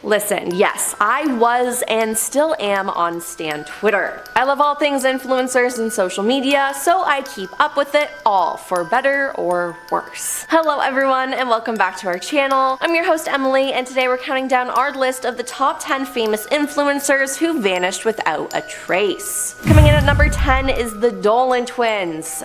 Listen, yes, I was and still am on Stan Twitter. I love all things influencers and social media, so I keep up with it all, for better or worse. Hello everyone, and welcome back to our channel. I'm your host Emily, and today we're counting down our list of the top 10 famous influencers who vanished without a trace. Coming in at number 10 is the Dolan Twins.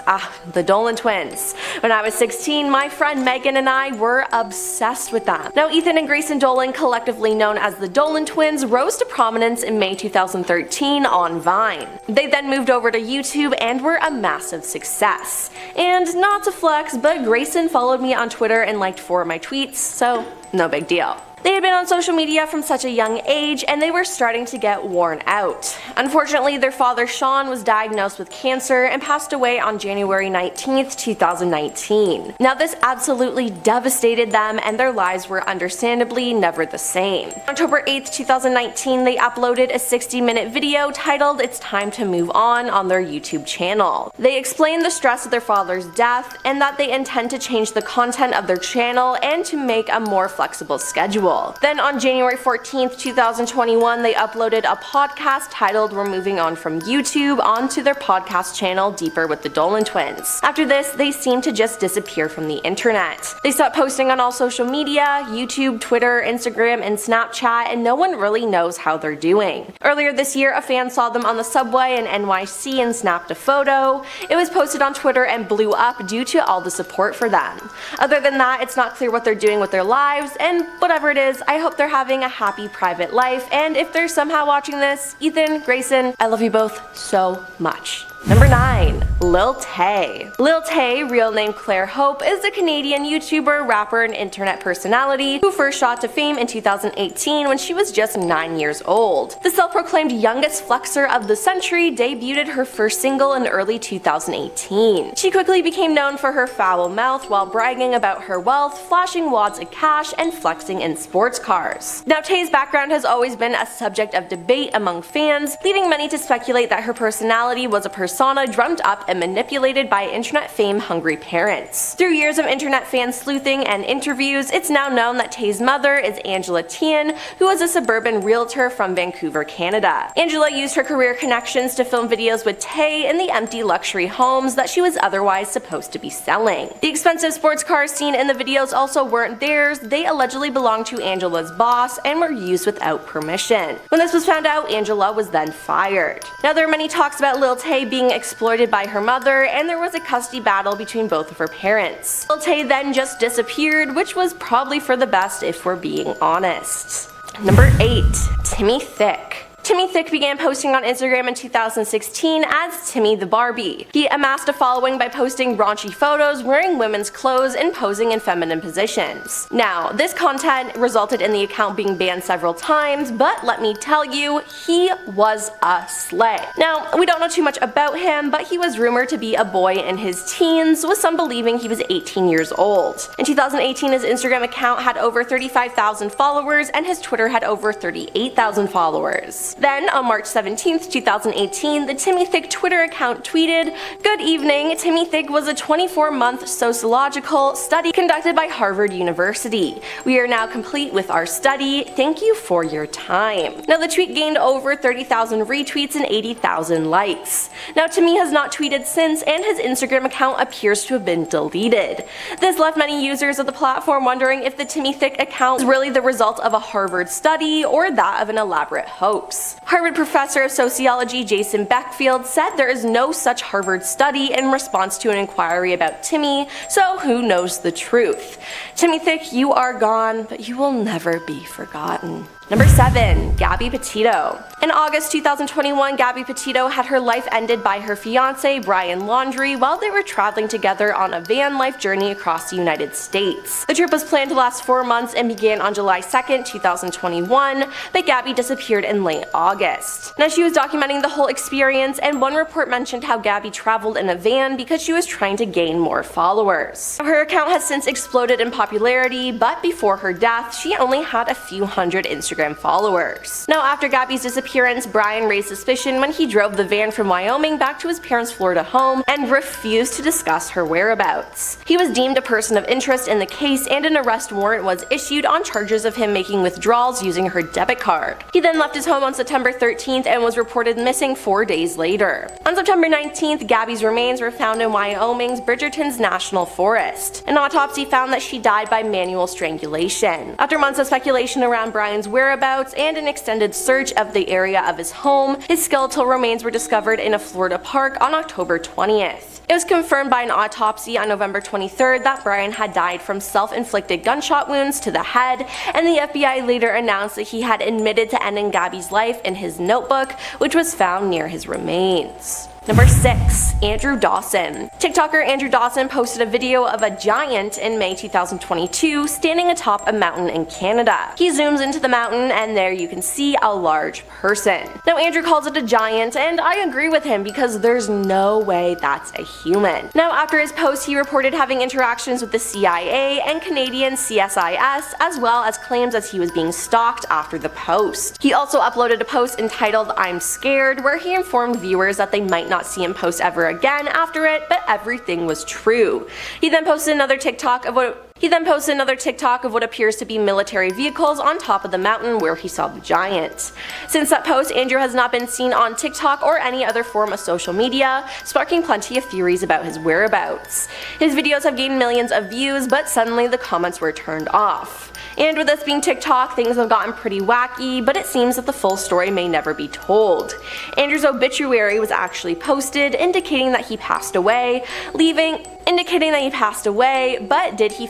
The Dolan Twins. When I was 16, my friend Megan and I were obsessed with them. Now, Ethan and Grayson Dolan, collectively known as the Dolan Twins, rose to prominence in May 2013 on Vine. They then moved over to YouTube and were a massive success. And not to flex, but Grayson followed me on Twitter and liked 4 of my tweets, so no big deal. They had been on social media from such a young age, and they were starting to get worn out. Unfortunately, their father Sean was diagnosed with cancer and passed away on January 19th, 2019. Now, this absolutely devastated them, and their lives were understandably never the same. On October 8th, 2019, they uploaded a 60-minute video titled "It's Time to Move On" their YouTube channel. They explained the stress of their father's death and that they intend to change the content of their channel and to make a more flexible schedule. Then on January 14th, 2021, they uploaded a podcast titled "We're Moving On from YouTube" onto their podcast channel Deeper with the Dolan Twins. After this, they seemed to just disappear from the internet. They stopped posting on all social media, YouTube, Twitter, Instagram, and Snapchat, and no one really knows how they're doing. Earlier this year, a fan saw them on the subway in NYC and snapped a photo. It was posted on Twitter and blew up due to all the support for them. Other than that, it's not clear what they're doing with their lives, and whatever it is, I hope they're having a happy private life, and if they're somehow watching this, Ethan, Grayson, I love you both so much. Number 9. Lil Tay. Lil Tay, real name Claire Hope, is a Canadian YouTuber, rapper, and internet personality who first shot to fame in 2018 when she was just 9 years old. The self-proclaimed youngest flexer of the century debuted her first single in early 2018. She quickly became known for her foul mouth while bragging about her wealth, flashing wads of cash, and flexing in sports cars. Now, Tay's background has always been a subject of debate among fans, leading many to speculate that her personality was a persona drummed up and manipulated by internet fame-hungry parents. Through years of internet fan sleuthing and interviews, it's now known that Tay's mother is Angela Tien, who is a suburban realtor from Vancouver, Canada. Angela used her career connections to film videos with Tay in the empty luxury homes that she was otherwise supposed to be selling. The expensive sports cars seen in the videos also weren't theirs. They allegedly belonged to Angela's boss and were used without permission. When this was found out, Angela was then fired. Now, there are many talks about Lil Tay being exploited by her mother, and there was a custody battle between both of her parents. Lil Tay then just disappeared, which was probably for the best if we're being honest. Number 8. Timmy Thicke. Timmy Thicke began posting on Instagram in 2016 as Timmy the Barbie. He amassed a following by posting raunchy photos, wearing women's clothes, and posing in feminine positions. Now, this content resulted in the account being banned several times, but let me tell you, he was a slay. Now, we don't know too much about him, but he was rumored to be a boy in his teens, with some believing he was 18 years old. In 2018, his Instagram account had over 35,000 followers, and his Twitter had over 38,000 followers. Then, on March 17th, 2018, the Timmy Thicke Twitter account tweeted, "Good evening, Timmy Thicke was a 24-month sociological study conducted by Harvard University. We are now complete with our study. Thank you for your time." Now, the tweet gained over 30,000 retweets and 80,000 likes. Now, Timmy has not tweeted since, and his Instagram account appears to have been deleted. This left many users of the platform wondering if the Timmy Thicke account was really the result of a Harvard study or that of an elaborate hoax. Harvard professor of sociology Jason Beckfield said there is no such Harvard study in response to an inquiry about Timmy, so who knows the truth. Timmy Thicke, you are gone, but you will never be forgotten. Number 7. Gabby Petito. In August 2021, Gabby Petito had her life ended by her fiance, Brian Laundrie, while they were traveling together on a van life journey across the United States. The trip was planned to last 4 months and began on July 2nd, 2021, but Gabby disappeared in late mid-August. Now, she was documenting the whole experience, and one report mentioned how Gabby traveled in a van because she was trying to gain more followers. Her account has since exploded in popularity, but before her death, she only had a few hundred Instagram followers. Now, after Gabby's disappearance, Brian raised suspicion when he drove the van from Wyoming back to his parents' Florida home and refused to discuss her whereabouts. He was deemed a person of interest in the case, and an arrest warrant was issued on charges of him making withdrawals using her debit card. He then left his home on September 13th and was reported missing 4 days later. On September 19th, Gabby's remains were found in Wyoming's Bridgerton's National Forest. An autopsy found that she died by manual strangulation. After months of speculation around Brian's whereabouts and an extended search of the area of his home, his skeletal remains were discovered in a Florida park on October 20th. It was confirmed by an autopsy on November 23rd that Brian had died from self-inflicted gunshot wounds to the head, and the FBI later announced that he had admitted to ending Gabby's life in his notebook, which was found near his remains. Number 6. Andrew Dawson. TikToker Andrew Dawson posted a video of a giant in May 2022 standing atop a mountain in Canada. He zooms into the mountain and there you can see a large person. Now, Andrew calls it a giant, and I agree with him because there's no way that's a human. Now, after his post, he reported having interactions with the CIA and Canadian CSIS, as well as claims that he was being stalked after the post. He also uploaded a post entitled "I'm Scared," where he informed viewers that they might not see him post ever again after it, but everything was true. He then posted another TikTok of what appears to be military vehicles on top of the mountain where he saw the giant. Since that post, Andrew has not been seen on TikTok or any other form of social media, sparking plenty of theories about his whereabouts. His videos have gained millions of views, but suddenly the comments were turned off. And with this being TikTok, things have gotten pretty wacky, but it seems that the full story may never be told. Andrew's obituary was actually posted, indicating he passed away, but did he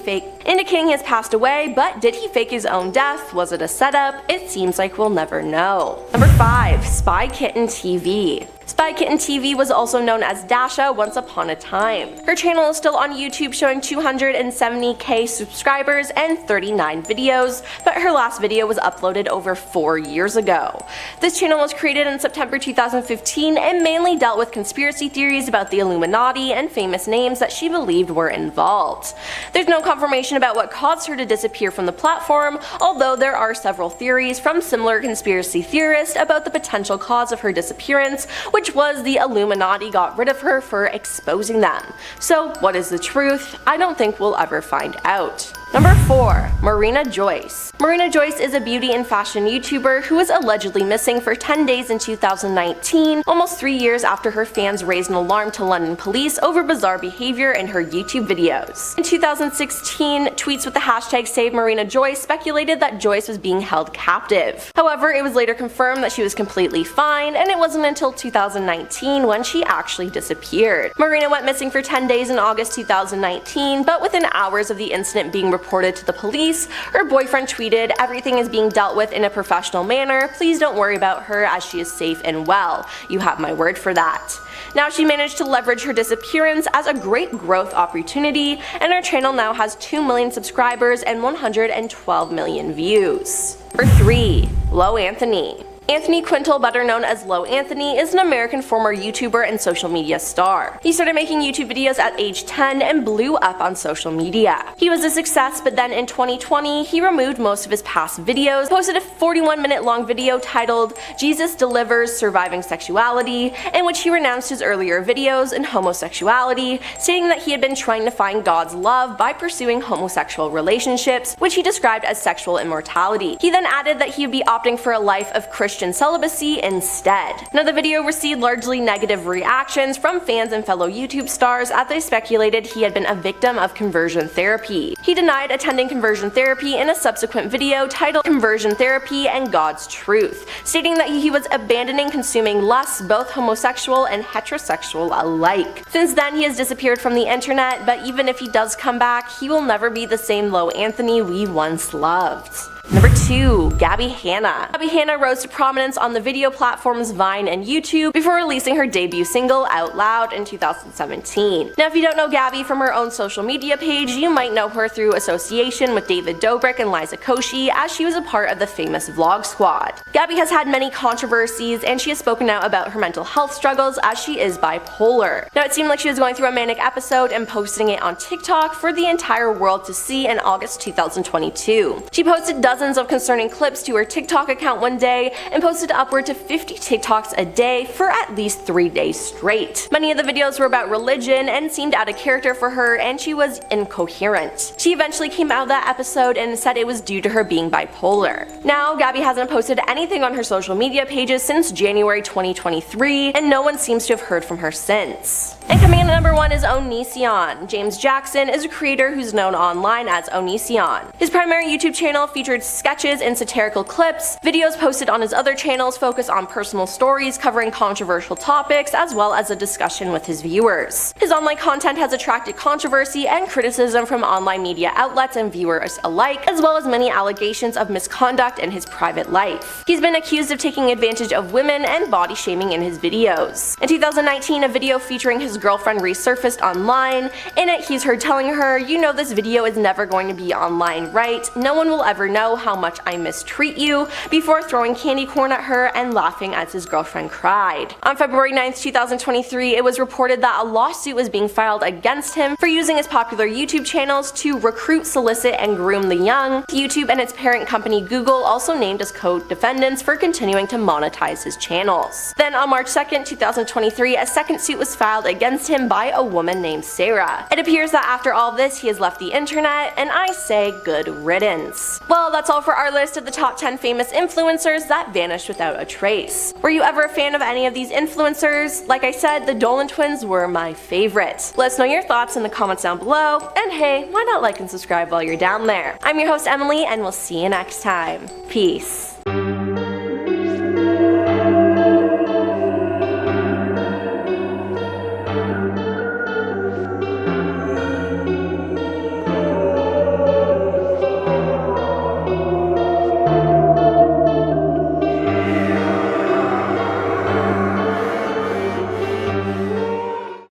fake his own death? Was it a setup? It seems like we'll never know. Number 5. Spy Kitten TV. Spy Kitten TV was also known as Dasha once upon a time. Her channel is still on YouTube, showing 270k subscribers and 39 videos, but her last video was uploaded over 4 years ago. This channel was created in September 2015 and mainly dealt with conspiracy theories about the Illuminati and famous names that she believed were involved. There's no confirmation about what caused her to disappear from the platform, although there are several theories from similar conspiracy theorists about the potential cause of her disappearance, which was the Illuminati got rid of her for exposing them. So what is the truth? I don't think we'll ever find out. Number 4. Marina Joyce. Marina Joyce is a beauty and fashion YouTuber who was allegedly missing for 10 days in 2019, almost 3 years after her fans raised an alarm to London police over bizarre behavior in her YouTube videos. In 2016, tweets with the hashtag #SaveMarinaJoyce speculated that Joyce was being held captive. However, it was later confirmed that she was completely fine, and it wasn't until 2019 when she actually disappeared. Marina went missing for 10 days in August 2019, but within hours of the incident being reported to the police, her boyfriend tweeted, "Everything is being dealt with in a professional manner. Please don't worry about her as she is safe and well. You have my word for that." Now she managed to leverage her disappearance as a great growth opportunity, and her channel now has 2 million subscribers and 112 million views. Number 3. lohanthony. Anthony Quintal, better known as Lo Anthony, is an American former YouTuber and social media star. He started making YouTube videos at age 10 and blew up on social media. He was a success, but then in 2020, he removed most of his past videos, posted a 41-minute long video titled "Jesus Delivers Surviving Sexuality," in which he renounced his earlier videos and homosexuality, stating that he had been trying to find God's love by pursuing homosexual relationships, which he described as sexual immortality. He then added that he would be opting for a life of Christian celibacy instead. Now, the video received largely negative reactions from fans and fellow YouTube stars as they speculated he had been a victim of conversion therapy. He denied attending conversion therapy in a subsequent video titled "Conversion Therapy and God's Truth," stating that he was abandoning consuming lusts, both homosexual and heterosexual alike. Since then, he has disappeared from the internet, but even if he does come back, he will never be the same Lo Anthony we once loved. Number 2. Gabbie Hanna. Gabbie Hanna rose to prominence on the video platforms Vine and YouTube before releasing her debut single Out Loud in 2017. Now if you don't know Gabbie from her own social media page, you might know her through association with David Dobrik and Liza Koshy, as she was a part of the famous Vlog Squad. Gabbie has had many controversies, and she has spoken out about her mental health struggles as she is bipolar. Now it seemed like she was going through a manic episode and posting it on TikTok for the entire world to see in August 2022. She posted dozens of concerning clips to her TikTok account one day and posted upward to 50 TikToks a day for at least 3 days straight. Many of the videos were about religion and seemed out of character for her, and she was incoherent. She eventually came out of that episode and said it was due to her being bipolar. Now, Gabbie hasn't posted anything on her social media pages since January 2023, and no one seems to have heard from her since. And coming in at number 1 is Onision. James Jackson is a creator who's known online as Onision. His primary YouTube channel featured sketches and satirical clips. Videos posted on his other channels focus on personal stories covering controversial topics, as well as a discussion with his viewers. His online content has attracted controversy and criticism from online media outlets and viewers alike, as well as many allegations of misconduct in his private life. He's been accused of taking advantage of women and body shaming in his videos. In 2019, a video featuring his girlfriend resurfaced online. In it, he's heard telling her, "You know this video is never going to be online, right? No one will ever know how much I mistreat you," before throwing candy corn at her and laughing as his girlfriend cried. On February 9th, 2023, it was reported that a lawsuit was being filed against him for using his popular YouTube channels to recruit, solicit, and groom the young. YouTube and its parent company Google also named as co-defendants for continuing to monetize his channels. Then on March 2nd, 2023, a second suit was filed against him by a woman named Sarah. It appears that after all this, he has left the internet, and I say good riddance. Well, that's all for our list of the top 10 famous influencers that vanished without a trace. Were you ever a fan of any of these influencers? Like I said, the Dolan Twins were my favorite. Let us know your thoughts in the comments down below, and hey, why not like and subscribe while you're down there? I'm your host Emily, and we'll see you next time. Peace.